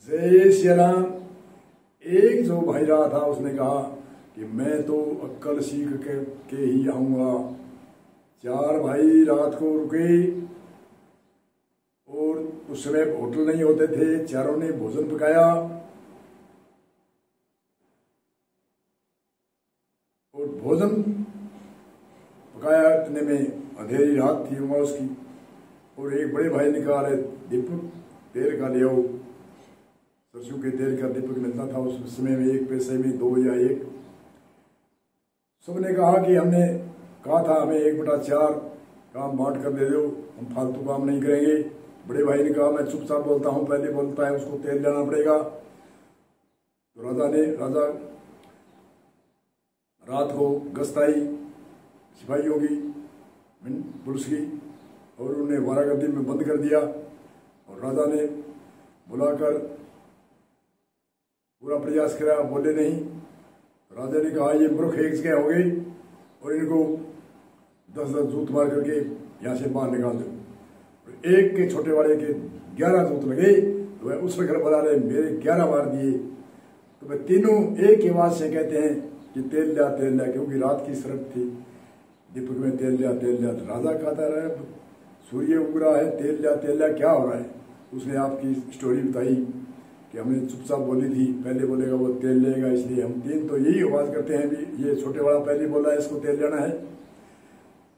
जय श्री राम। एक जो भाई रहा था उसने कहा कि मैं तो अक्कल सीख के ही आऊंगा। चार भाई रात को रुके और उस समय होटल नहीं होते थे। चारों ने भोजन पकाया और भोजन पकाया इतने में अंधेरी रात थी वहां उसकी। और एक बड़े भाई ने कहा, अरे दीपक तेल का ले आओ। सरसों के तेल का दीपक मिलता था उस समय में 1 पैसे में 2 या 1। सबने कहा कि हमने कहा था हमें 1/4 काम बांट कर दे दो, हम फालतू काम नहीं करेंगे। बड़े भाई ने कहा मैं चुपचाप बोलता हूँ, पहले बोलता है उसको तेल लेना पड़ेगा। तो राजा रात को गश्त आई सिपाहियों की, पुलिस की, और उन्हें वारागद्दी में बंद कर दिया। और राजा ने बुलाकर पूरा प्रयास किया, बोले नहीं। राजा ने कहा ये मूर्ख एक जगह हो गई और इनको 10-10 जूत मार करके यहाँ से बाहर निकाल दो। एक के छोटे वाले के 11 जूत लगे तो वह उस घर बता रहे मेरे 11 मार दिए। तो वह तीनों एक ही आवाज से कहते हैं कि तेल लिया, क्योंकि रात की शरत थी। दीपक में तेल लिया। तो राजा कहता रहा सूर्य उग रहा है, तेल लिया क्या हो रहा है। उसने आपकी स्टोरी बताई कि हमने चुपचाप बोली थी, पहले बोलेगा वो तेल लेगा, इसलिए हम 3 तो यही आवाज करते हैं भी ये छोटे वाला पहले बोला है इसको तेल लेना है।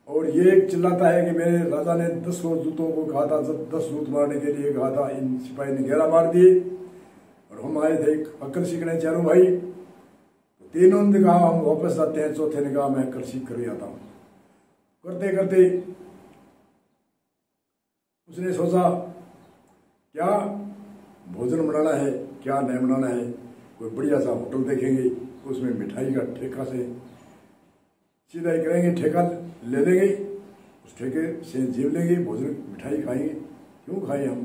और ये चिल्लाता है कि मेरे राजा ने 10 जूतों को कहा था, 10 जूत मारने के लिए कहा था, इन सिपाही ने 11 मार दिए। और हम आए थे अक्कल सीखने चारों भाई। तो तीनों ने कहा हम वापस आते हैं। चौथे ने कहा मैं अक्कल सीख कर आता हूँ। करते करते उसने सोचा क्या भोजन बनाना है, क्या नहीं बनाना है। कोई बढ़िया सा होटल देखेंगे, उसमें मिठाई का ठेका से सीधा ही करेंगे, ठेका ले लेंगे, उस ठेके से जीव लेंगे, भोजन मिठाई खाएंगे। क्यों खाएं हम,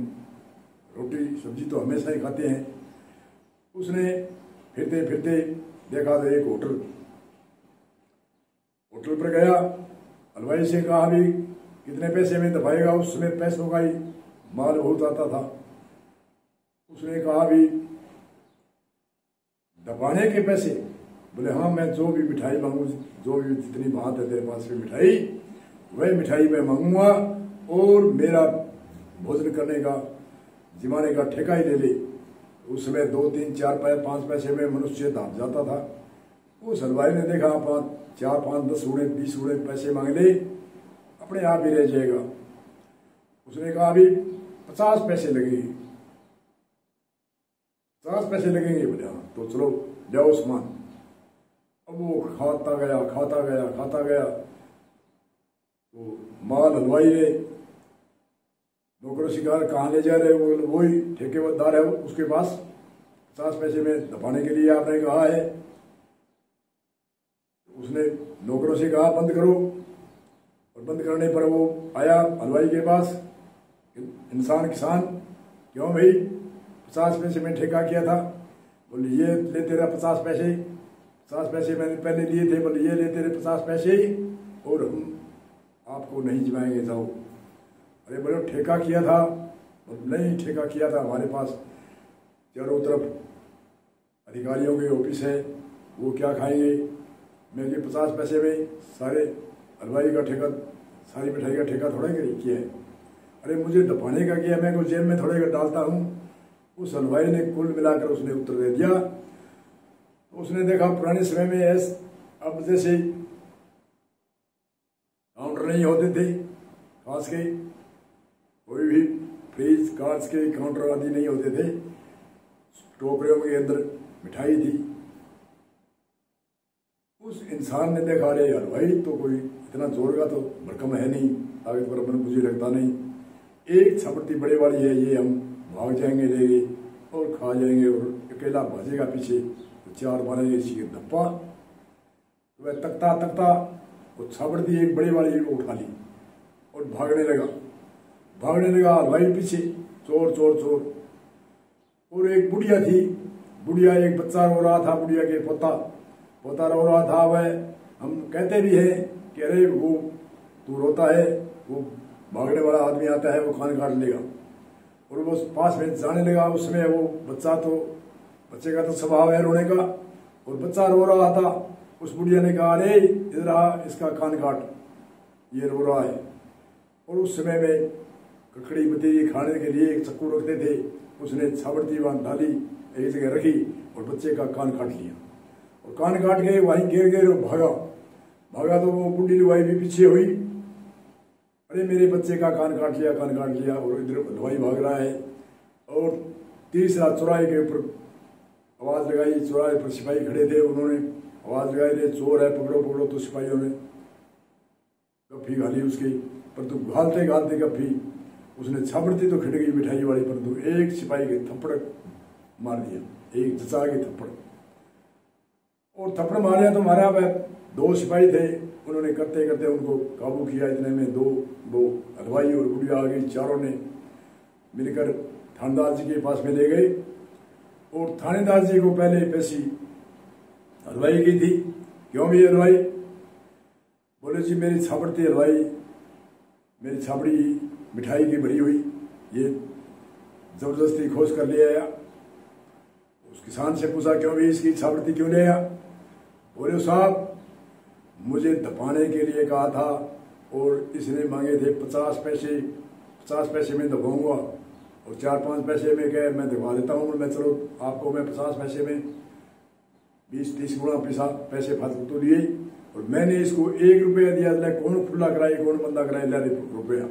रोटी सब्जी तो हमेशा ही खाते हैं। उसने फिरते फिरते देखा तो एक होटल पर गया। हलवाई से कहा भी कितने पैसे में दबाएगा। उस समय पैसों का ही माल बहुत आता था। उसने कहा भी दबाने के पैसे। बोले हाँ, मैं जो भी मिठाई मांगू, जो भी जितनी बात है तेरे पास में मिठाई, वह मिठाई मैं मांगूंगा और मेरा भोजन करने का जिमाने का ठेका ही ले ले। उस समय 2, 3, 4, 5 पैसे में मनुष्य दाम जाता था। उस हलवाई ने देखा 4, 5, 10 उड़े 20 उड़े पैसे मांग ले, अपने आप ही रह जाएगा। उसने कहा अभी 50 पैसे लगेंगे, 50 पैसे लगेंगे। बोले हाँ, तो चलो जाओ सामान। अब वो खाता गया। तो माल हलवाई ने नौकरों से कहा कहाँ ले जा रहे हो। वही ठेकेदार है उसके पास 50 पैसे में दबाने के लिए आपने कहा है। उसने नौकरों से कहा बंद करो, और बंद करने पर वो आया हलवाई के पास। इंसान किसान, क्यों भाई 50 पैसे में ठेका किया था। बोले ये ले तेरा 50 पैसे, 50 पैसे मैंने पहले लिए थे। बोले ये ले तेरे 50 पैसे और हम आपको नहीं जिमाएंगे, जाओ। अरे बोलो ठेका किया था। नहीं ठेका किया था, हमारे पास चारों तरफ अधिकारियों के ऑफिस है, वो क्या खाएंगे। मैंने 50 पैसे में सारे हलवाई का ठेका, सारी मिठाई का ठेका थोड़ा किया है। अरे मुझे दबाने का किया, मैं को जेब में थोड़े डालता हूँ। उस हलवाई ने कुल मिलाकर उसने उत्तर दे दिया। तो उसने देखा पुराने समय में अब जैसे काउंटर नहीं होते थे, खास के कोई भी फ्रिज कांच के काउंटर आदि नहीं होते थे। टोकरियों के अंदर मिठाई थी। उस इंसान ने देखा अरे यार भाई तो कोई इतना जोर का तो भड़कम है नहीं, ताकतवर अपन मुझे लगता नहीं। एक छपटी बड़े वाली है, ये हम भाग जाएंगे लेंगे और खा जाएंगे, और अकेला भाजेगा पीछे तो 4 मारेंगे इसी के धप्पा। तो वह तकता वो छपटी एक बड़ी वाली उठा ली और भागने लगा हलवाई पीछे, चोर। और एक बुढ़िया थी, बुढ़िया एक बच्चा रो रहा था, बुढ़िया के पोता रो रहा था। वह हम कहते भी हैं कि अरे वो तू रोता है, वो भागने वाला आदमी आता है वो खान काट लेगा। और वो पास में जाने लगा। उसमें वो बच्चे का तो स्वभाव है रोने का, और बच्चा रो रहा था। उस बुढ़िया ने कहा, अरे इधर आ, इसका कान काट, ये रो रहा है। और उस समय में ककड़ी बती खाने के लिए एक चक्कू रखते थे, उसने छावड़ती वहां डाली, एक जगह रखी और बच्चे का कान काट लिया। और कान काट के वहीं गिर गए और भागा तो वो बुढ़ी लुगाई भी पीछे हुई, अरे मेरे बच्चे का कान काट लिया, कान काट लिया। और इधर हलवाई भाग रहा है। और तीसरा चौराहे के ऊपर आवाज लगाई, चौराहे पर सिपाही खड़े थे, उन्होंने आवाज लगाई, रे चोर है, पकड़ो पकड़ो। तो सिपाहियों ने गप्फी घाली उसकी, परंतु घालते घालते गप्फी उसने छाबड़ती तो खिट गई मिठाई वाली, परंतु एक सिपाही के थप्पड़ मार दिया, एक जचा के थप्पड़। और थप्पड़ मारे तो मारा, वह 2 सिपाही थे, उन्होंने करते करते उनको काबू किया। इतने में दो हलवाई और बुढ़िया आ गई, चारों ने मिलकर थानेदार जी के पास में ले गए। और थानेदार जी को पहले पेशी हलवाई की थी। क्यों भी हलवाई? बोले जी मेरी छाबड़ती हलवाई, मेरी छाबड़ी मिठाई की भरी हुई, ये जबरदस्ती खोज कर ले आया। उस किसान से पूछा, क्यों भी इसकी छाबड़ती क्यों ले आया? बोले साहब मुझे दबाने के लिए कहा था और इसने मांगे थे 50 पैसे, 50 पैसे में दबाऊंगा और 4-5 पैसे में क्या मैं दबा देता हूँ। मैं चलो आपको मैं 50 पैसे में 20-30 गुना पैसे फालतू तो लिए, और मैंने इसको 1 रुपया दिया। कौन खुला कराई, कौन बंदा कराई, ले रुपया।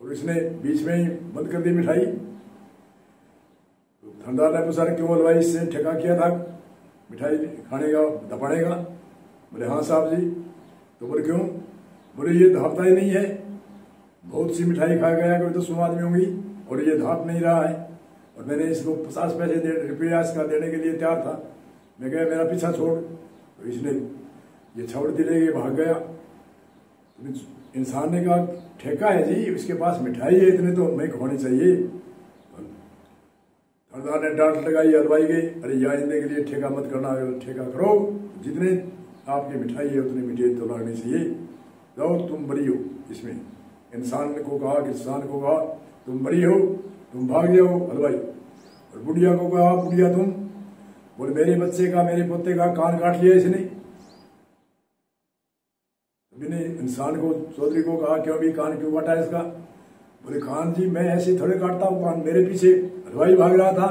और इसने बीच में ही बंद कर दी मिठाई। तो थानेदार ने पूछा, क्यों हलवाई इससे ठेका किया था मिठाई खाने का, दबाने का? बोले हाँ साहब जी। तो बोले क्यों? बोले ये धापता ही नहीं है, बहुत सी मिठाई खा गया, कोई तो 100 आदमी होंगी, और ये धाप नहीं रहा है। और मैंने इसको 50 पैसे रुपया इसका देने के लिए तैयार था। मैं कहा मेरा पीछा छोड़। तो इसने ये छावड़ती ले के भाग गया। इंसान ने कहा ठेका है जी, उसके पास मिठाई है, इतने तो मैं खोने चाहिए। थानेदार ने डांट लगाई हलवाई के, अरे यहाँ इतने के लिए ठेका मत करना, अगर ठेका करो जितने आपकी मिठाई है उतनी मिठाई तो लगनी चाहिए, जाओ तुम बरी हो। इसमें इंसान को कहा, किसान को कहा तुम बरी हो, तुम भाग जाओ हलवाई। और बुढ़िया को कहा, बुढ़िया तुम? बोले मेरे बच्चे का, मेरे पोते का कान काट लिया इसने। इंसान को, चौधरी को कहा, क्यों भी कान क्यों काटा इसका? बोले खान जी मैं ऐसे थोड़े काटता हूँ कान, मेरे पीछे हलवाई भाग रहा था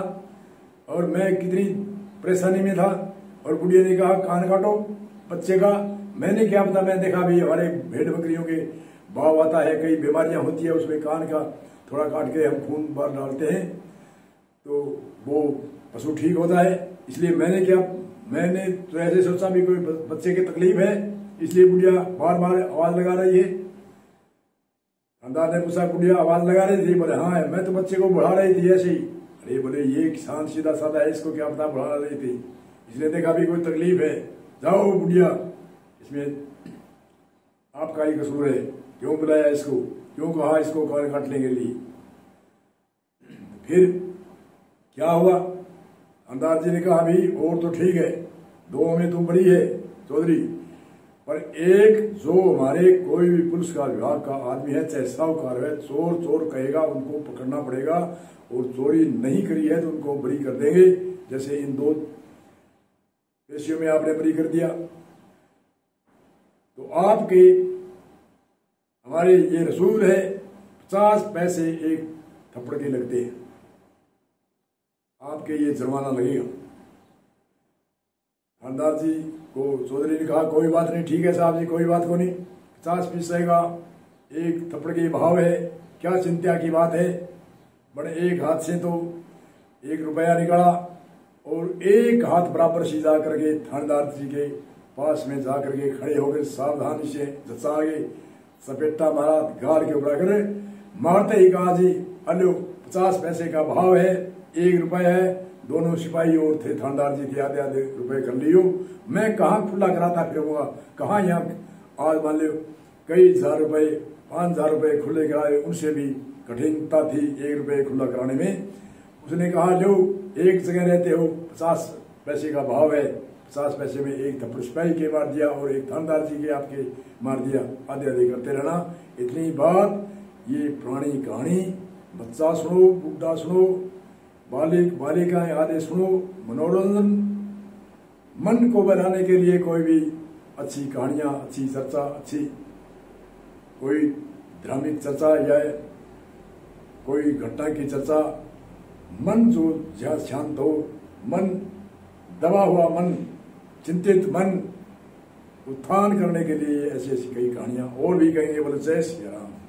और मैं कितनी परेशानी में था। और बुढ़िया ने कहा कान काटो बच्चे का। मैंने क्या पता, मैं देखा भी हमारे भेड़ बकरियों के भाव आता है, कई बीमारियां होती है, उसमें कान का थोड़ा काट के हम खून बाहर डालते हैं तो वो पशु ठीक होता है। इसलिए मैंने तो ऐसे सोचा भी कोई बच्चे की तकलीफ है, इसलिए बुढ़िया बार बार आवाज लगा रही है। थानेदार ने पूछा, बुढ़िया आवाज लगा रही थी? बोले हाँ मैं तो बच्चे को बढ़ा रही थी ऐसे ही। अरे बोले ये किसान सीधा साधा है, इसको क्या पता बढ़ा रही थी, इसने देखा भी कोई तकलीफ है, जाओ बुढ़िया इसमें आपका ही कसूर है, क्यों बुलाया इसको, क्यों कहा इसको कान काटने के लिए? फिर क्या हुआ? थानेदार जी ने कहा अभी और तो ठीक है, 2 में तो बड़ी है चौधरी, पर एक जो हमारे कोई भी पुलिस का विभाग का आदमी है, चाहे साहूकार है, चोर चोर कहेगा उनको पकड़ना पड़ेगा, और चोरी नहीं करी है तो उनको बरी कर देंगे। जैसे इन 2 पेशियों में आपने बरी कर दिया, तो आपके हमारे ये रसूल है 50 पैसे एक थप्पड़ के लगते हैं, आपके ये जुर्माना लगेगा। थानेदार जी को चौधरी ने कहा कोई बात नहीं, ठीक है साहब जी कोई बात को नहीं, 50 पैसे का एक थप्पड़ के भाव है, क्या चिंता की बात है। बड़े एक हाथ से तो 1 रुपया निकला और एक हाथ बराबर से जा करके थानेदार जी के पास में जा करके खड़े होकर सावधानी से जचा गए, सपेटा मारा गाल के ऊपर कर, मारते ही कहा जी अलो 50 पैसे का भाव है, 1 रुपया है। दोनों सिपाही और थे, थानेदार जी के आधे रुपए कर लियो, मैं कहाँ खुला कराता फिरूंगा, कहाँ यहाँ आज मान लो कई हजार रुपए 5,000 रुपए खुले कराए, उनसे भी कठिनता थी 1 रुपये खुला कराने में। उसने कहा जो एक जगह रहते हो 50 पैसे का भाव है, 50 पैसे में एक थप्पड़ सिपाही के मार दिया और एक थानेदार जी के आपके मार दिया, आधे आधे करते रहना। इतनी बात, ये पुरानी कहानी बच्चा सुनो, बुढ़ा सुनो, बालिक बालिकाएं आदि सुनो। मनोरंजन मन को बढ़ाने के लिए कोई भी अच्छी कहानियां, अच्छी चर्चा, अच्छी कोई धार्मिक चर्चा या कोई घटना की चर्चा, मन जो शांत हो, मन दबा हुआ मन, चिंतित मन उत्थान करने के लिए ऐसी ऐसी कई कहानियां और भी कहेंगे। बोले जय श्री राम।